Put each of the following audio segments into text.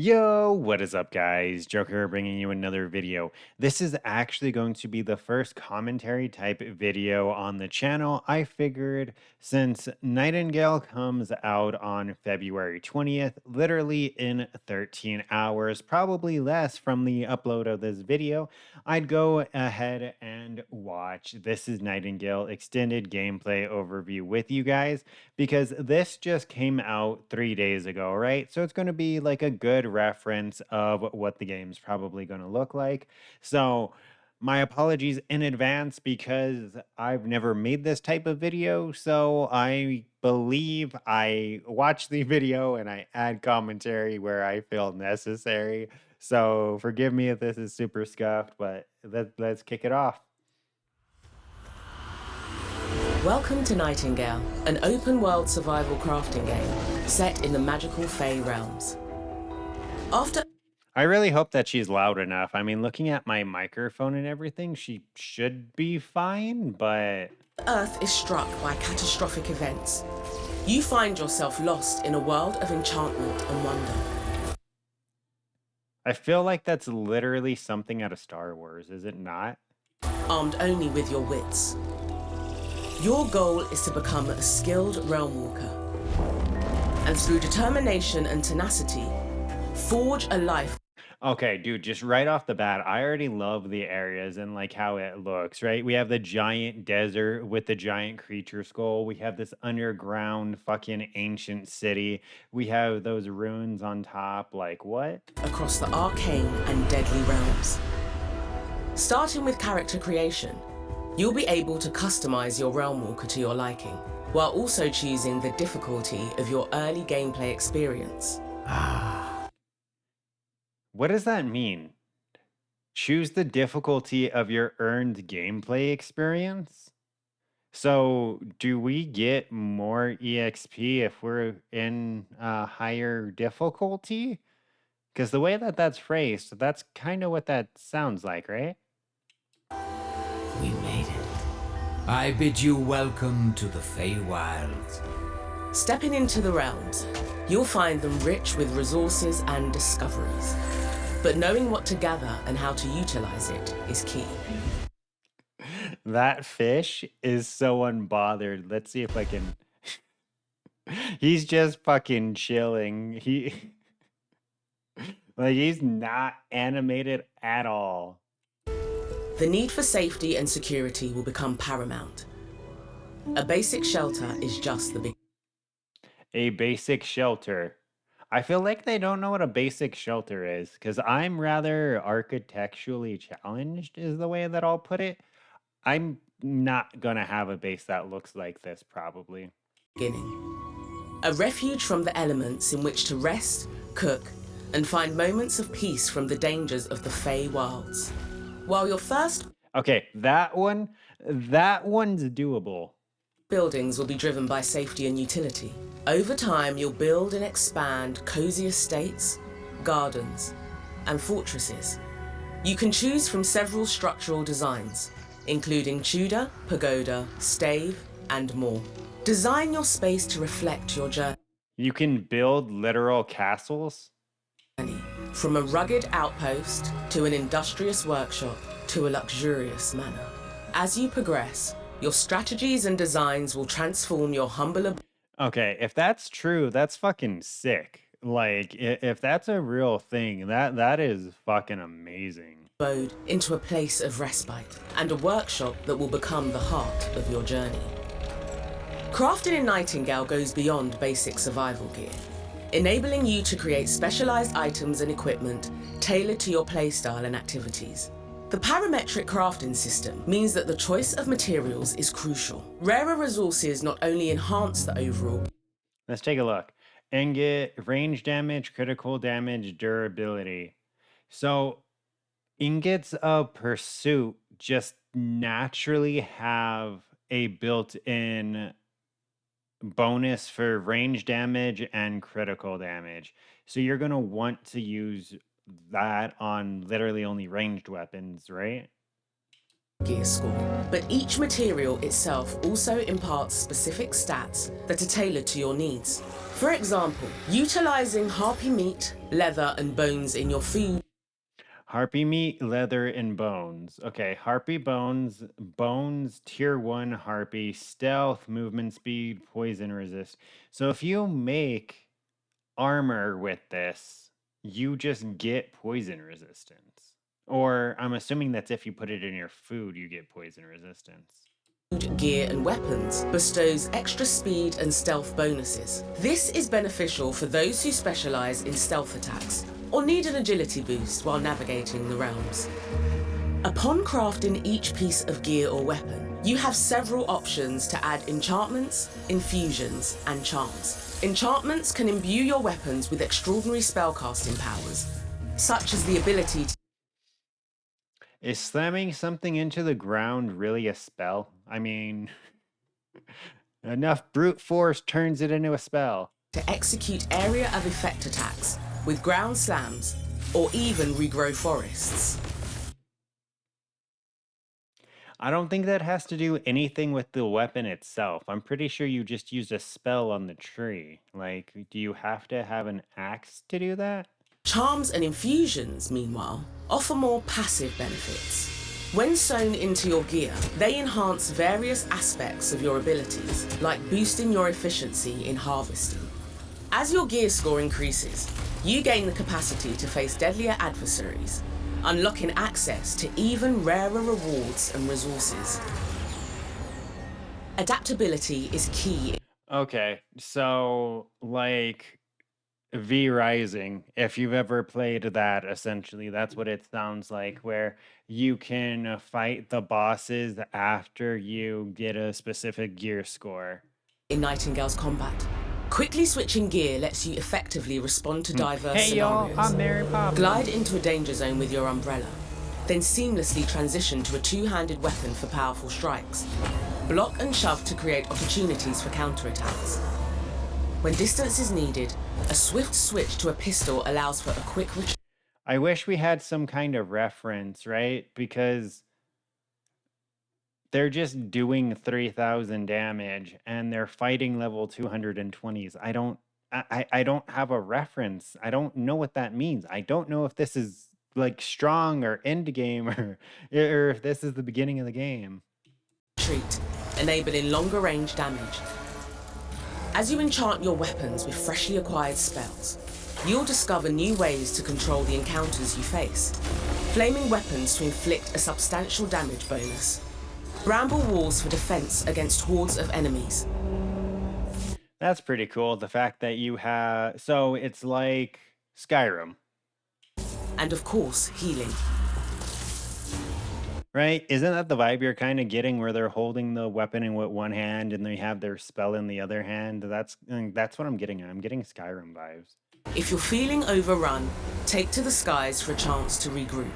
Yo, what is up, guys? Joker bringing you another video. This is actually going to be the first commentary type video on the channel. I figured since Nightingale comes out on February 20th, literally in 13 hours, probably less from the upload of this video, I'd go ahead and watch This is Nightingale extended gameplay overview with you guys because this just came out 3 days ago, right? So it's going to be like a good reference of what the game's probably going to look like. So my apologies in advance because I've never made this type of video. So I believe I watch the video and I add commentary where I feel necessary. So forgive me if this is super scuffed, but let's kick it off. Welcome to Nightingale, an open-world survival crafting game set in the magical Fey realms. I really hope that she's loud enough. I mean, looking at my microphone and everything, she should be fine, but Earth is struck by catastrophic events. You find yourself lost in a world of enchantment and wonder. I feel like that's literally something out of Star Wars, is it not? Armed only with your wits. Your goal is to become a skilled realm walker. And through determination and tenacity, forge a life. Okay, dude, just right off the bat, I already love the areas and like how it looks, right? We have the giant desert with the giant creature skull. We have this underground fucking ancient city. We have those ruins on top. Like, what? Across the arcane and deadly realms. Starting with character creation, you'll be able to customize your realm walker to your liking, while also choosing the difficulty of your early gameplay experience. What does that mean? Choose the difficulty of your earned gameplay experience? So, do we get more EXP if we're in a higher difficulty? Because the way that that's phrased, that's kind of what that sounds like, right? We made it. I bid you welcome to the Feywilds. Stepping into the realms, you'll find them rich with resources and discoveries. But knowing what to gather and how to utilize it is key. That fish is so unbothered. Let's see if I can. He's just fucking chilling. Like, he's not animated at all. The need for safety and security will become paramount. A basic shelter is just the beginning. A basic shelter. I feel like they don't know what a basic shelter is because I'm rather architecturally challenged, is the way that I'll put it. I'm not gonna have a base that looks like this, probably. A refuge from the elements in which to rest, cook, and find moments of peace from the dangers of the Fey wilds. While your first Okay, that one's doable. buildings will be driven by safety and utility. Over time, you'll build and expand cozy estates, gardens, and fortresses. You can choose from several structural designs, including Tudor, pagoda, stave, and more. Design your space to reflect your journey. You can build literal castles. From a rugged outpost to an industrious workshop to a luxurious manor. As you progress, your strategies and designs will transform your humble Okay, if that's true, that's fucking sick. Like, if that's a real thing, that is fucking amazing. abode into a place of respite and a workshop that will become the heart of your journey. Crafting in Nightingale goes beyond basic survival gear, enabling you to create specialized items and equipment tailored to your playstyle and activities. The parametric crafting system means that the choice of materials is crucial. Rarer resources not only enhance the overall. Let's take a look. Ingot, range damage, critical damage, durability. So, ingots of pursuit just naturally have a built-in bonus for range damage and critical damage. So you're going to want to use that on literally only ranged weapons, right? gear score, but each material itself also imparts specific stats that are tailored to your needs. For example, utilizing harpy meat, leather, and bones in your food. Harpy meat, leather, and bones. Okay, harpy bones, bones, tier 1 harpy, stealth, movement speed, poison resist. So if you make armor with this, you just get poison resistance. Or I'm assuming that's if you put it in your food, you get poison resistance. Gear and weapons bestows extra speed and stealth bonuses. This is beneficial for those who specialize in stealth attacks or need an agility boost while navigating the realms. Upon crafting each piece of gear or weapon, you have several options to add enchantments, infusions, and charms. Enchantments can imbue your weapons with extraordinary spellcasting powers, such as the ability to Is slamming something into the ground really a spell? I mean, enough brute force turns it into a spell. execute area of effect attacks with ground slams, or even regrow forests. I don't think that has to do anything with the weapon itself. I'm pretty sure you just used a spell on the tree. Like, do you have to have an axe to do that? Charms and infusions, meanwhile, offer more passive benefits. When sewn into your gear, they enhance various aspects of your abilities, like boosting your efficiency in harvesting. As your gear score increases, you gain the capacity to face deadlier adversaries, unlocking access to even rarer rewards and resources. Adaptability is key. Okay, so like V Rising, if you've ever played that, essentially, that's what it sounds like, where you can fight the bosses after you get a specific gear score. In Nightingale's combat, quickly switching gear lets you effectively respond to diverse Hey y'all, scenarios. I'm Mary Poppins. Glide into a danger zone with your umbrella, then seamlessly transition to a two-handed weapon for powerful strikes. Block and shove to create opportunities for counterattacks. When distance is needed, a swift switch to a pistol allows for a quick retreat. I wish we had some kind of reference, right? Because they're just doing 3,000 damage and they're fighting level 220s. I don't have a reference. I don't know what that means. I don't know if this is like strong or end game or if this is the beginning of the game. Enabling longer range damage. As you enchant your weapons with freshly acquired spells, you'll discover new ways to control the encounters you face. Flaming weapons to inflict a substantial damage bonus. Bramble walls for defense against hordes of enemies. That's pretty cool. The fact that you have... So it's like Skyrim. And of course, healing. Right? Isn't that the vibe you're kind of getting where they're holding the weapon in with one hand and they have their spell in the other hand? That's what I'm getting at. I'm getting Skyrim vibes. If you're feeling overrun, take to the skies for a chance to regroup.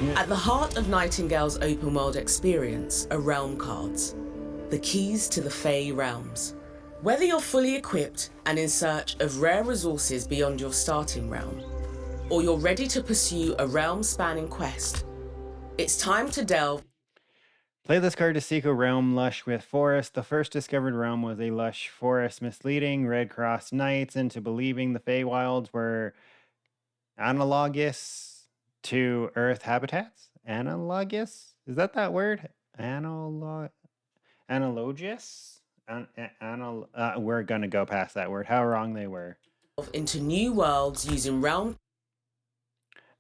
Yeah. At the heart of Nightingale's open world experience are realm cards, the keys to the Fey realms. Whether you're fully equipped and in search of rare resources beyond your starting realm, or you're ready to pursue a realm-spanning quest, it's time to delve. Play this card to seek a realm lush with forest. The first discovered realm was a lush forest, misleading Red Cross Knights into believing the Feywilds were analogous to Earth habitats. Analogous? Is that word? Analogous? We're gonna go past that word. How wrong they were. Into new worlds using realm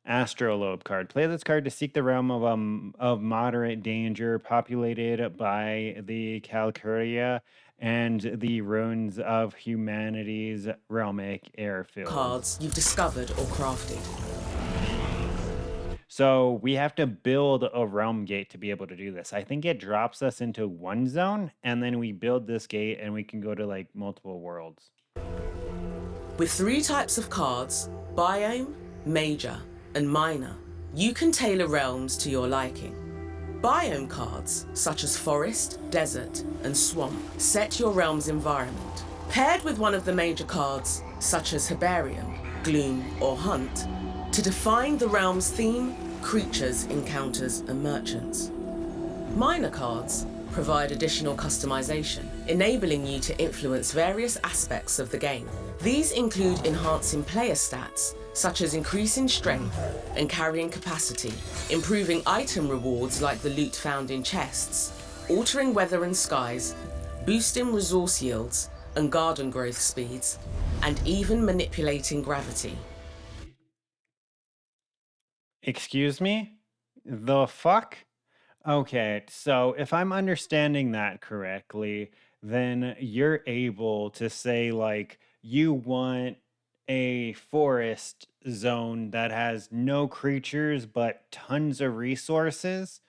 Astrolabe card. Play this card to seek the realm of moderate danger, populated by the Calcuria and the ruins of humanity's realmic airfield. cards you've discovered or crafted. So we have to build a realm gate to be able to do this. I think it drops us into one zone, and then we build this gate, and we can go to like multiple worlds. With 3 types of cards, biome, major, and minor, you can tailor realms to your liking. Biome cards, such as forest, desert, and swamp, set your realm's environment. Paired with one of the major cards, such as herbarium, gloom, or hunt, to define the realm's theme creatures, encounters, and merchants. Minor cards provide additional customization, enabling you to influence various aspects of the game. These include enhancing player stats, such as increasing strength and carrying capacity, improving item rewards like the loot found in chests, altering weather and skies, boosting resource yields and garden growth speeds, and even manipulating gravity. Excuse me? The fuck? Okay, so if I'm understanding that correctly, then you're able to say, like, you want a forest zone that has no creatures but tons of resources,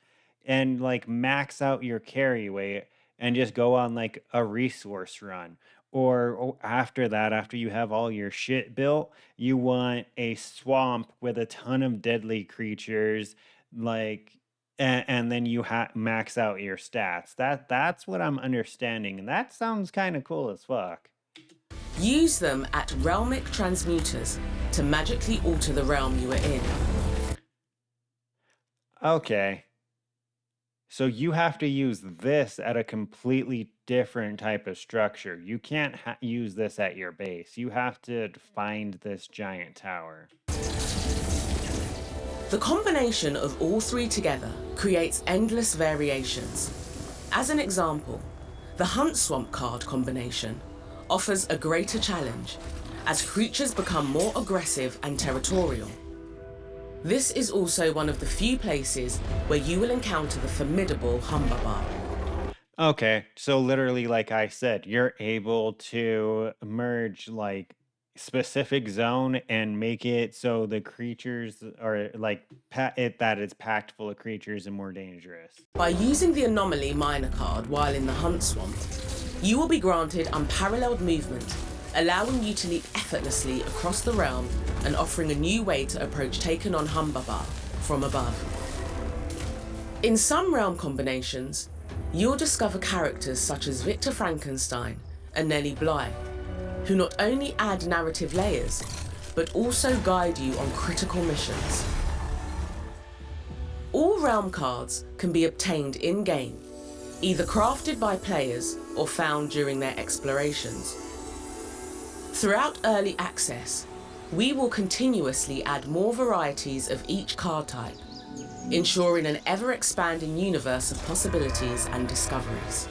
and like max out your carry weight and just go on like a resource run. Or after that, after you have all your shit built, you want a swamp with a ton of deadly creatures, like, and then you max out your stats. That's what I'm understanding, and that sounds kind of cool as fuck. Use them at realmic transmuters to magically alter the realm you are in. Okay. So you have to use this at a completely different type of structure. You can't use this at your base. You have to find this giant tower. The combination of all three together creates endless variations. As an example, the Hunt Swamp card combination offers a greater challenge as creatures become more aggressive and territorial. This is also one of the few places where you will encounter the formidable Humberbar. Okay, so literally, like I said, you're able to merge like specific zone and make it so the creatures are like that it's packed full of creatures and more dangerous. By using the Anomaly minor card while in the Hunt Swamp, you will be granted unparalleled movement, allowing you to leap effortlessly across the realm and offering a new way to approach taken on Humberbar from above. In some realm combinations, you'll discover characters such as Victor Frankenstein and Nellie Bly, who not only add narrative layers, but also guide you on critical missions. All realm cards can be obtained in-game, either crafted by players or found during their explorations. Throughout early access, we will continuously add more varieties of each card type, ensuring an ever-expanding universe of possibilities and discoveries.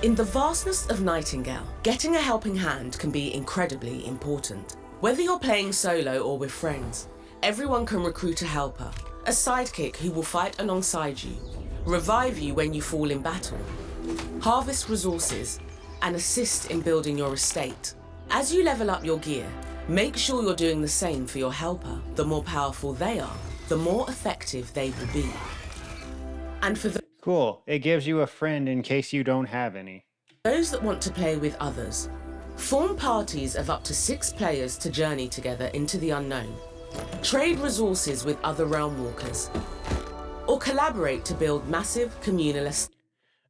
In the vastness of Nightingale, getting a helping hand can be incredibly important. Whether you're playing solo or with friends, everyone can recruit a helper, a sidekick who will fight alongside you, revive you when you fall in battle, harvest resources, and assist in building your estate. As you level up your gear, make sure you're doing the same for your helper. The more powerful they are, the more effective they will be. And for Cool. It gives you a friend in case you don't have any. those that want to play with others, form parties of up to 6 players to journey together into the unknown, trade resources with other realm walkers, or collaborate to build massive communal estates.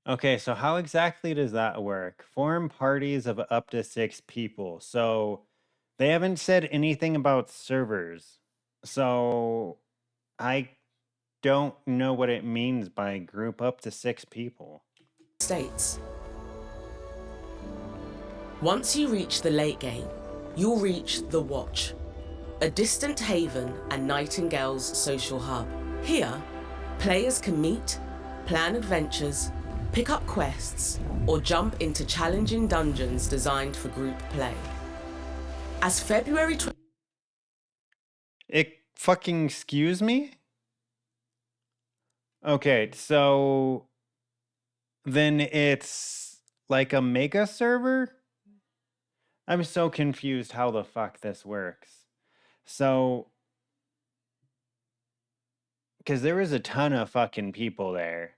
Okay, so how exactly does that work? Form parties of up to 6 people. So they haven't said anything about servers. So I don't know what it means by group up to 6 people. Once you reach the late game, you'll reach the Watch, a distant haven and Nightingale's social hub. Here, players can meet, plan adventures, pick up quests, or jump into challenging dungeons designed for group play. As February Fucking excuse me? Okay, so then it's like a mega server? I'm so confused how the fuck this works. So, because there was a ton of fucking people there.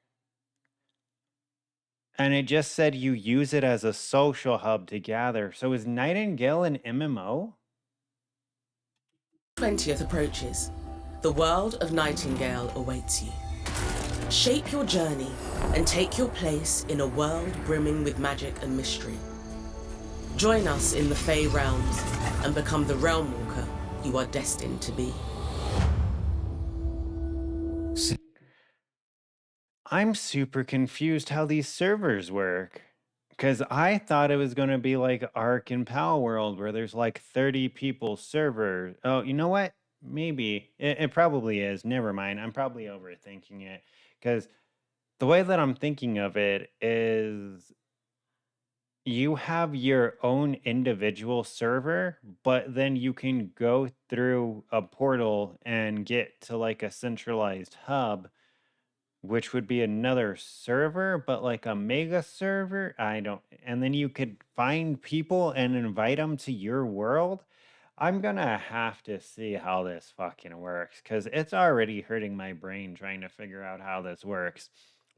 And it just said you use it as a social hub to gather. So is Nightingale an MMO? 20th approaches, the world of Nightingale awaits you. Shape your journey and take your place in a world brimming with magic and mystery. Join us in the Fey realms and become the realm walker you are destined to be. Say, I'm super confused how these servers work. Because I thought it was going to be like Ark and Pal World where there's like 30 people server. Oh, you know what? Maybe. It probably is. Never mind. I'm probably overthinking it. Because the way that I'm thinking of it is you have your own individual server, but then you can go through a portal and get to like a centralized hub, which would be another server, but like a mega server. I don't, and then you could find people and invite them to your world. I'm gonna have to see how this fucking works because it's already hurting my brain trying to figure out how this works.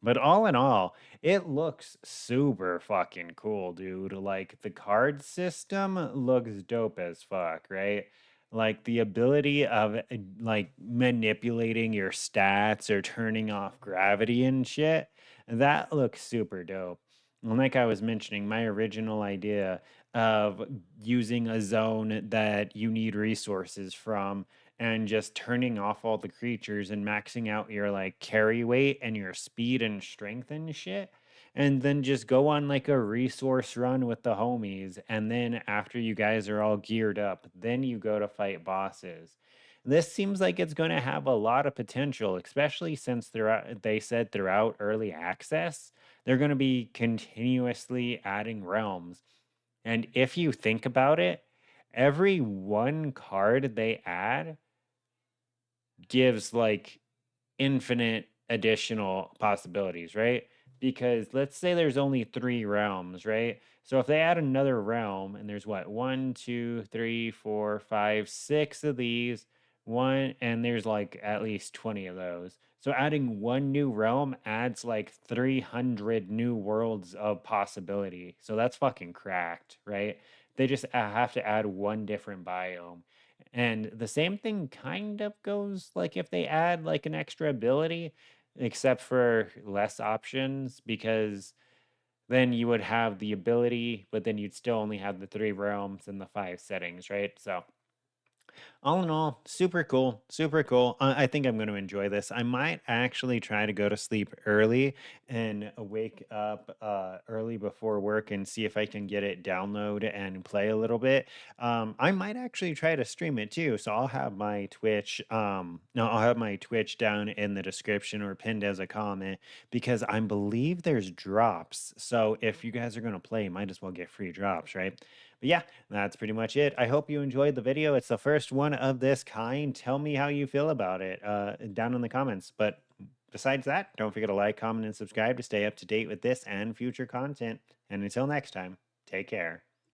But all in all, it looks super fucking cool, dude. Like the card system looks dope as fuck, right? Like the ability of like manipulating your stats or turning off gravity and shit, that looks super dope. And like I was mentioning, my original idea of using a zone that you need resources from and just turning off all the creatures and maxing out your like carry weight and your speed and strength and shit. And then just go on like a resource run with the homies. And then after you guys are all geared up, then you go to fight bosses. This seems like it's going to have a lot of potential, especially since they said throughout early access, they're going to be continuously adding realms. And if you think about it, every one card they add gives like infinite additional possibilities, right? Because let's say there's only three realms, right? So if they add another realm, and there's what, one, two, three, four, five, six of these, one, and there's like at least 20 of those. So adding one new realm adds like 300 new worlds of possibility. So that's fucking cracked, right? They just have to add one different biome. And the same thing kind of goes like if they add like an extra ability, except for less options, because then you would have the ability, but then you'd still only have the three realms and the five settings, right? So all in all, super cool, super cool. I think I'm going to enjoy this. I might actually try to go to sleep early and wake up early before work and see if I can get it download and play a little bit. I might actually try to stream it too. So I'll have my Twitch. No, I'll have my Twitch down in the description or pinned as a comment because I believe there's drops. So if you guys are going to play, you might as well get free drops, right? But yeah, that's pretty much it. I hope you enjoyed the video. It's the first one of this kind. Tell me how you feel about it down in the comments. But besides that, don't forget to like, comment, and subscribe to stay up to date with this and future content. And until next time, take care.